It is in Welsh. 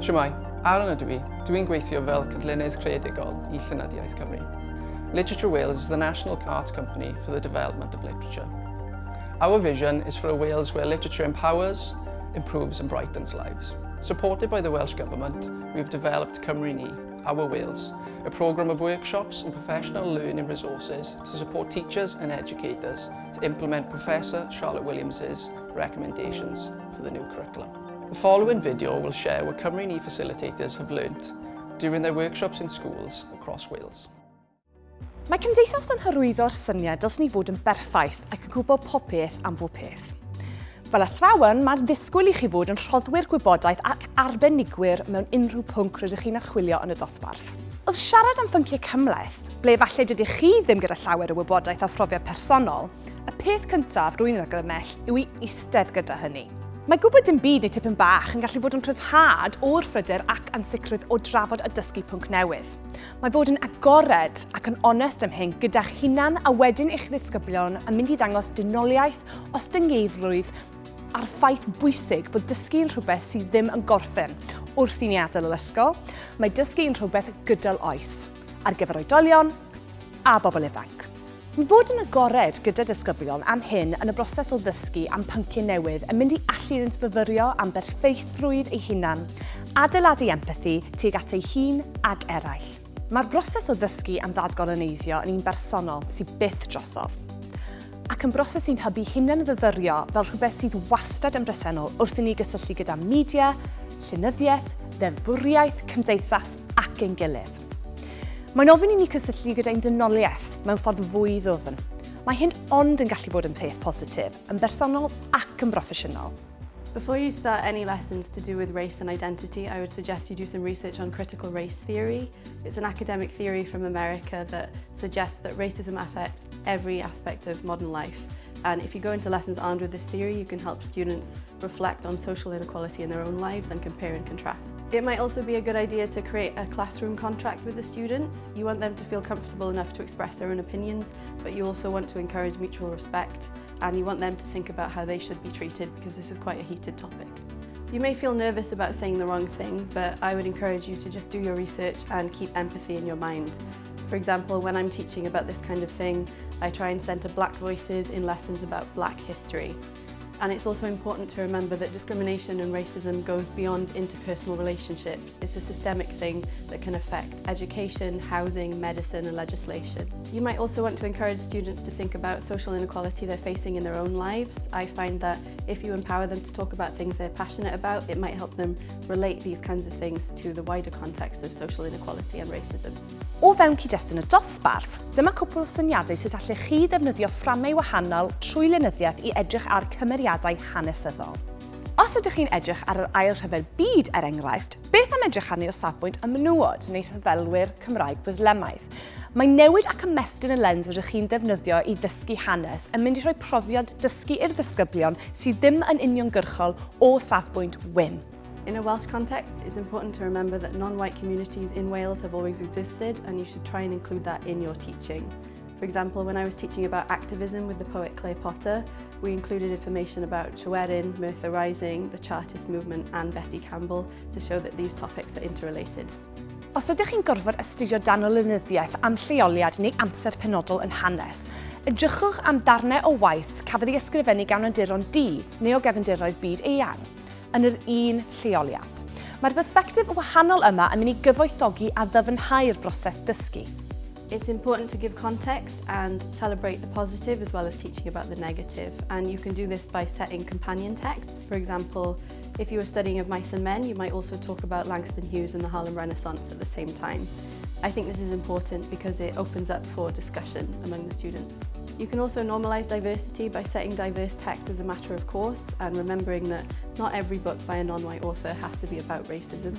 Shwmai, Aaron ydw i. Dwi'n gweithio fel cydlynydd creadigol I Hunaniaeth Cymru. Literature Wales is the national arts company for the development of literature. Our vision is for a Wales where literature empowers, improves and brightens lives. Supported by the Welsh Government, we've developed Cymru Ni, Our Wales, a programme of workshops and professional learning resources to support teachers and educators to implement Professor Charlotte Williams's recommendations for the new curriculum. The following video will share what Cymru Ni facilitators have learnt during their workshops in schools across Wales. Mae cymdeithas yn hyrwyddo'r syniad dylswn ni fod yn berffaith ac yn gwybod pob peth am bob peth. Fel athrawon, mae'r ddisgwyl I chi fod yn rhoddwyr gwybodaeth ac arbenigwyr mewn unrhyw pwnc rydych chi'n archwilio yn y dosbarth. Wrth siarad am pynciau cymhleth, ble falle dydych chi ddim gyda llawer o wybodaeth a phrofiad personol, y peth cyntaf rwy'n yn argymell yw I eistedd gyda hynny. Mae gwybod dim byd neu tipyn bach yn gallu bod yn rhyddhad o'r ffryder ac ansicrwydd o drafod a dysgu pwnc newydd. Mae fod yn agored ac yn onest am hyn gyda'ch hunan a wedyn eich ddisgyblion yn mynd I ddangos dynoliaeth, ostyngeidrwydd a'r ffaith bwysig bod dysgu yn rhywbeth sydd ddim yn gorffen wrth I ni adael yr ysgol. Mae dysgu yn rhywbeth gydol oes, ar gyfer oedolion a bobl ifanc. Mae bod yn agored gyda disgyblion am hyn yn y broses o ddysgu am pynciau newydd yn mynd I allu iddynt fyfyrio am berffeithrwydd eu hunan, adeiladu empathi tuag at ei hun ag eraill. Mae'r broses o ddysgu am ddadgoloneiddio yn un bersonol sydd byth drosodd, ac yn broses sy'n hybu hunan fyfyrio fel rhywbeth sydd wastad yn bresennol wrth I ni gysylltu gyda media, llenyddiaeth, ddeddfwriaeth, cymdeithas ac ein gilydd. Mae'n ofyn I ni cysylltu gyda'n ddynoliaeth mewn ffordd fwy ddwfn. Mae hyn ond yn gallu bod yn peth positif, yn bersonol ac yn broffesiynol. Before you start any lessons to do with race and identity, I would suggest you do some research on critical race theory. It's an academic theory from America that suggests that racism affects every aspect of modern life. And if you go into lessons armed with this theory, you can help students reflect on social inequality in their own lives and compare and contrast. It might also be a good idea to create a classroom contract with the students. You want them to feel comfortable enough to express their own opinions, but you also want to encourage mutual respect, and you want them to think about how they should be treated, because this is quite a heated topic. You may feel nervous about saying the wrong thing, but I would encourage you to just do your research and keep empathy in your mind. For example, when I'm teaching about this kind of thing, I try and centre black voices in lessons about black history. And it's also important to remember that discrimination and racism goes beyond interpersonal relationships. It's a systemic thing that can affect education, housing, medicine and legislation. You might also want to encourage students to think about social inequality they're facing in their own lives. I find that if you empower them to talk about things they're passionate about, it might help them relate these kinds of things to the wider context of social inequality and racism. O fewn cyd-destun y dosbarth, dyma cwpl o syniadau sut allech chi ddefnyddio fframau wahanol trwy lenyddiaeth I edrych ar cymeriadau hanesyddol. Os ydych chi'n edrych ar yr ail rhyfel byd enghraifft, beth am edrych arni o safbwynt y menywod neu rhyfelwyr Cymraeg Fwslemaidd? Mae newid ac ymestyn y lens ydych chi'n ddefnyddio I ddysgu hanes yn mynd I rhoi profiad dysgu i'r ddisgyblion sydd ddim yn uniongyrchol o safbwynt wyn. In a Welsh context, it's important to remember that non-white communities in Wales have always existed, and you should try and include that in your teaching. For example, when I was teaching about activism with the poet Claire Potter, we included information about Tryweryn, Merthyr Rising, the Chartist movement and Betty Campbell to show that these topics are interrelated. Os ydych chi'n gorfod astudio danolynyddiaeth am lleoliad neu amser penodol yn hanes, edrychwch am darnau o waith cafodd ei ysgrifennu gan awduron D neu o gefndiroedd byd eang yn yr un lleoliad. Mae'r bersbectif wahanol yma yn mynd I gyfoethogi a ddyfnhau'r broses dysgu. It's important to give context and celebrate the positive as well as teaching about the negative. And you can do this by setting companion texts. For example, if you were studying of mice and men, you might also talk about Langston Hughes and the Harlem Renaissance at the same time. I think this is important because it opens up for discussion among the students. You can also normalise diversity by setting diverse texts as a matter of course and remembering that not every book by a non-white author has to be about racism.